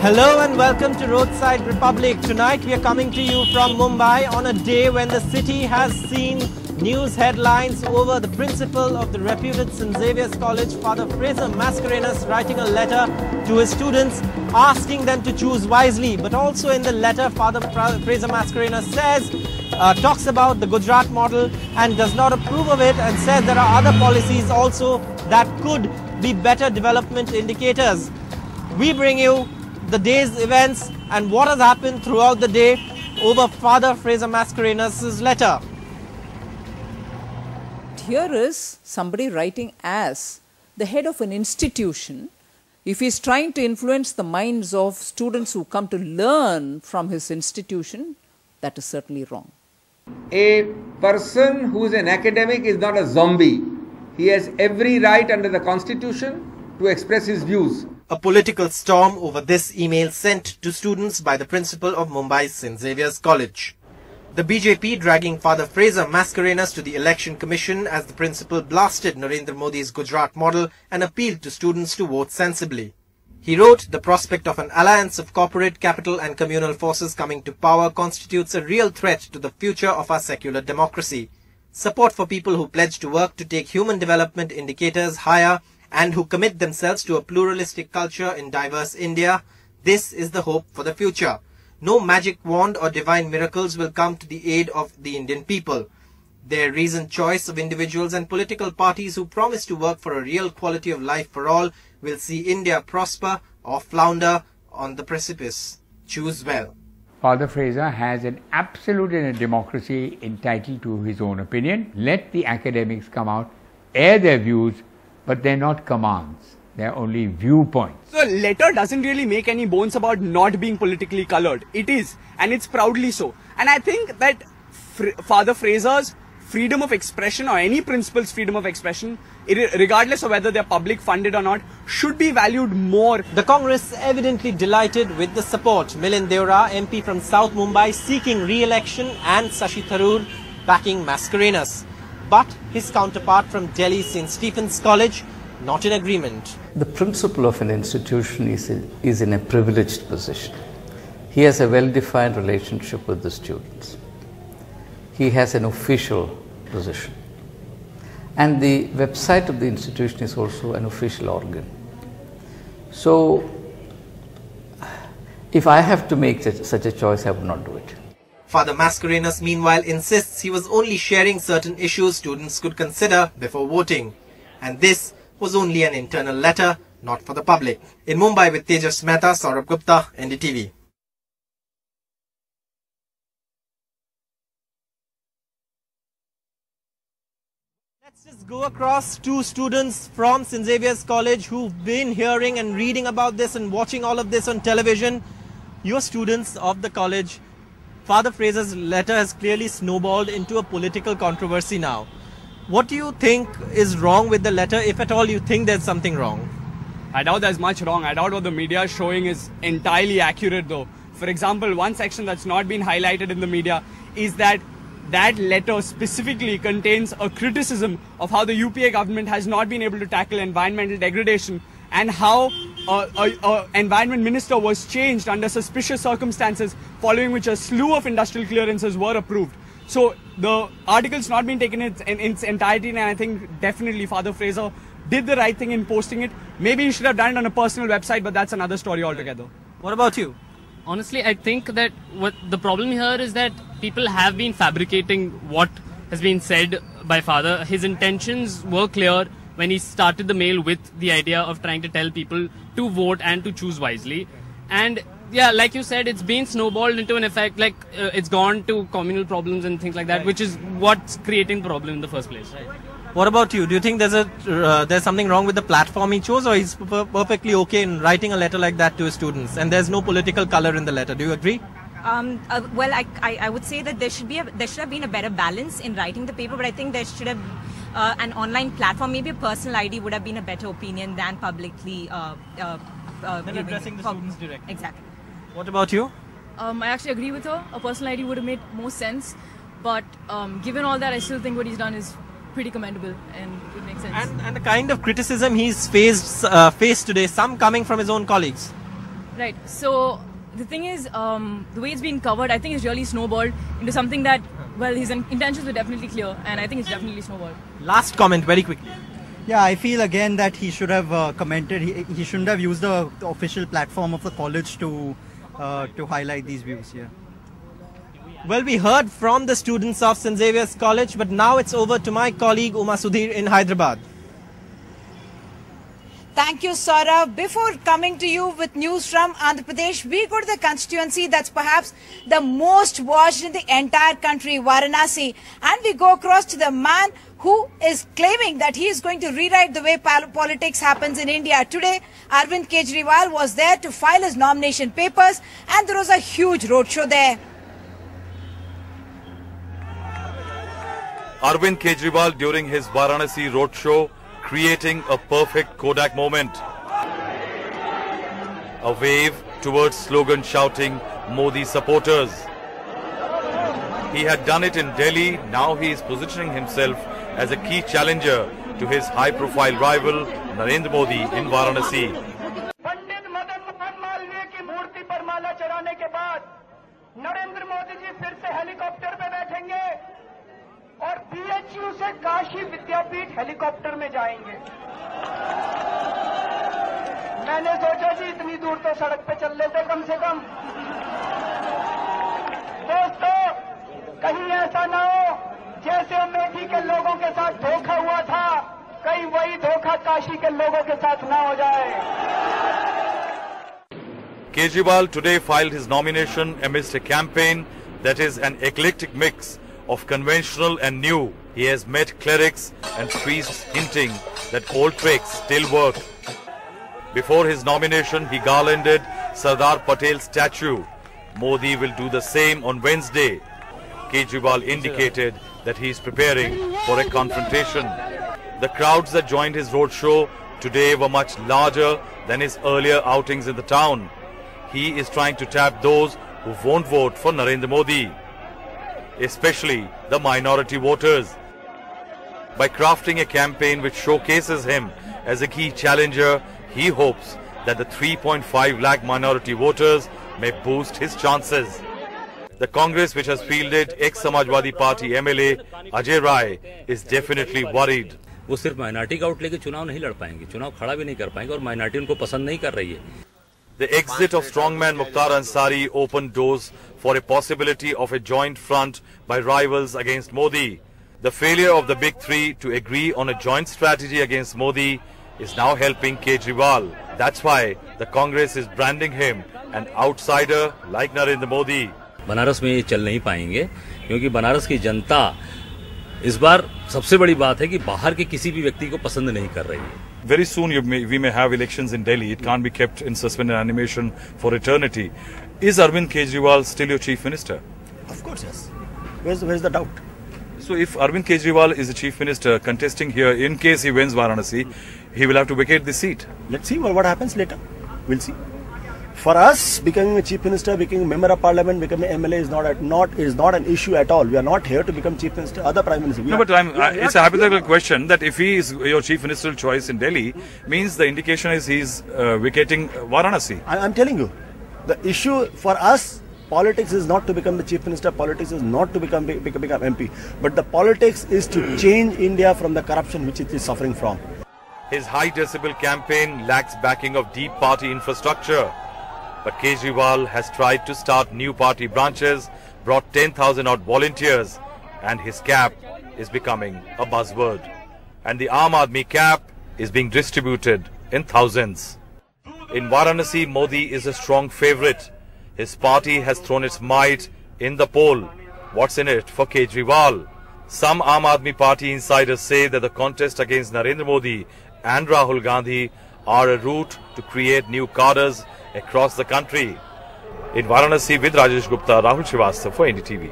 Hello and welcome to Roadside Republic. Tonight we are coming to you from Mumbai on a day when the city has seen news headlines over the principal of the reputed St. Xavier's College, Father Fraser Mascarenhas, writing a letter to his students asking them to choose wisely. But also in the letter, Father Fraser Mascarenhas says, talks about the Gujarat model and does not approve of it, and says there are other policies also that could be better development indicators. We bring you the day's events and what has happened throughout the day over Father Fraser Mascarenhas' letter. Here is somebody writing as the head of an institution. If he is trying to influence the minds of students who come to learn from his institution, that is certainly wrong. A person who is an academic is not a zombie. He has every right under the Constitution to express his views. A political storm over this email sent to students by the principal of Mumbai's St. Xavier's College. The BJP dragging Father Fraser Mascarenhas to the Election Commission as the principal blasted Narendra Modi's Gujarat model and appealed to students to vote sensibly. He wrote, the prospect of an alliance of corporate, capital and communal forces coming to power constitutes a real threat to the future of our secular democracy. Support for people who pledge to work to take human development indicators higher and who commit themselves to a pluralistic culture in diverse India. This is the hope for the future. No magic wand or divine miracles will come to the aid of the Indian people. Their reasoned choice of individuals and political parties who promise to work for a real quality of life for all will see India prosper or flounder on the precipice. Choose well. Father Fraser has an absolute in a democracy entitled to his own opinion. Let the academics come out, air their views, but they're not commands. They're only viewpoints. So letter doesn't really make any bones about not being politically colored. It is, and it's proudly so. And I think that Father Fraser's freedom of expression, or any principal's freedom of expression, regardless of whether they're public funded or not, should be valued more. The Congress evidently delighted with the support. Milind Deora, MP from South Mumbai, seeking re-election, and Shashi Tharoor backing Mascarenhas. But his counterpart from Delhi St. Stephen's College, not in agreement. The principal of an institution is in a privileged position. He has a well-defined relationship with the students. He has an official position. And the website of the institution is also an official organ. So, if I have to make such a choice, I would not do it. Father Mascarenhas meanwhile insists he was only sharing certain issues students could consider before voting. And this was only an internal letter, not for the public. In Mumbai with Tejas Mehta, Saurabh Gupta, NDTV. Let's just go across to students from St. Xavier's College who've been hearing and reading about this and watching all of this on television. You're students of the college. Father Fraser's letter has clearly snowballed into a political controversy now. What do you think is wrong with the letter, if at all you think there's something wrong? I doubt there's much wrong. I doubt what the media is showing is entirely accurate though. For example, one section that's not been highlighted in the media is that letter specifically contains a criticism of how the UPA government has not been able to tackle environmental degradation, and how an environment minister was changed under suspicious circumstances, following which a slew of industrial clearances were approved. So the article's not been taken in its entirety, and I think definitely Father Fraser did the right thing in posting it. Maybe he should have done it on a personal website, but that's another story altogether. What about you? Honestly, I think that what the problem here is that people have been fabricating what has been said by Father. His intentions were clear when he started the mail with the idea of trying to tell people to vote and to choose wisely. And yeah, like you said, it's been snowballed into an effect, like it's gone to communal problems and things like that, which is what's creating the problem in the first place. What about you? Do you think there's something wrong with the platform he chose, or he's perfectly okay in writing a letter like that to his students, and there's no political color in the letter? Do you agree? Well, I would say that there should have been a better balance in writing the paper, but I think there should have an online platform, maybe a personal ID would have been a better opinion than publicly Then addressing the students directly. Exactly. What about you? I actually agree with her. A personal ID would have made more sense, but given all that, I still think what he's done is pretty commendable and it makes sense. And the kind of criticism he's faced today, some coming from his own colleagues. Right. So the thing is, the way it's been covered, I think it's really snowballed into something that, well, his intentions were definitely clear, and I think it's definitely snowballed. Last comment, very quickly. Yeah, I feel again that he should have commented. He shouldn't have used the official platform of the college to highlight these views here. Well, we heard from the students of St. Xavier's College, but now it's over to my colleague Uma Sudhir in Hyderabad. Thank you, Saurav. Before coming to you with news from Andhra Pradesh, we go to the constituency that's perhaps the most watched in the entire country, Varanasi. And we go across to the man who is claiming that he is going to rewrite the way politics happens in India. Today, Arvind Kejriwal was there to file his nomination papers, and there was a huge roadshow there. Arvind Kejriwal during his Varanasi roadshow, creating a perfect Kodak moment. A wave towards slogan shouting Modi supporters. He had done it in Delhi, now he is positioning himself as a key challenger to his high-profile rival Narendra Modi in Varanasi. Pandit Madan Mohan Malviya की मूर्ति पर माला चढ़ाने के बाद नरेंद्र मोदी जी फिर से helicopter में बैठेंगे और BHU से काशी विद्यापीठ हेलीकॉप्टर में जाएंगे। मैंने सोचा जी इतनी दूर तो सड़क पे चल लेते कम से कम। दोस्तों, कहीं ऐसा ना हो जैसे अमेठी के लोगों के साथ धोखा हुआ था, कहीं वही धोखा काशी के लोगों के साथ ना हो जाए। Kejriwal today filed his nomination amidst a campaign that is an eclectic mix of conventional and new. He has met clerics and priests hinting that old tricks still work. Before his nomination, he garlanded Sardar Patel's statue. Modi will do the same on Wednesday. Kejriwal indicated that he is preparing for a confrontation. The crowds that joined his roadshow today were much larger than his earlier outings in the town. He is trying to tap those who won't vote for Narendra Modi, especially the minority voters. By crafting a campaign which showcases him as a key challenger, he hopes that the 3.5 lakh minority voters may boost his chances. The Congress, which has fielded ex-Samajwadi Party MLA Ajay Rai, is definitely worried. वो सिर्फ minority का out लेके चुनाव नहीं लड़ पाएंगे, चुनाव खड़ा भी नहीं कर पाएंगे और माइनॉरिटी उनको पसंद नहीं कर रही है। The exit of strongman Mukhtar Ansari opened doors for a possibility of a joint front by rivals against Modi. The failure of the big three to agree on a joint strategy against Modi is now helping Kejriwal. That's why the Congress is branding him an outsider like Narendra Modi. Banaras में ये चल नहीं पाएंगे क्योंकि बनारस की जनता इस बार सबसे बड़ी बात है कि बाहर के किसी भी व्यक्ति को पसंद नहीं कर रही है। Very soon we may have elections in Delhi. It can't be kept in suspended animation for eternity. Is Arvind Kejriwal still your chief minister? Of course, yes. Where's the doubt? So if Arvind Kejriwal is the chief minister contesting here, in case he wins Varanasi, he will have to vacate the seat. Let's see what happens later. We'll see. For us, becoming a chief minister, becoming a member of parliament, becoming an MLA is not an issue at all. We are not here to become chief minister. Other prime minister. No, but it's a hypothetical question that if he is your chief ministerial choice in Delhi, means the indication is he's vacating Varanasi. I'm telling you, the issue for us, politics is not to become the chief minister. Politics is not to become MP. But the politics is to change India from the corruption which it is suffering from. His high decibel campaign lacks backing of deep party infrastructure. But Kejriwal has tried to start new party branches, brought 10,000 odd volunteers, and his cap is becoming a buzzword. And the Aam Aadmi cap is being distributed in thousands. In Varanasi, Modi is a strong favourite. His party has thrown its might in the poll. What's in it for Kejriwal? Some Aam Aadmi Party insiders say that the contest against Narendra Modi and Rahul Gandhi are a route to create new cadres across the country. In Varanasi with Rajesh Gupta, Rahul Srivastava for NDTV.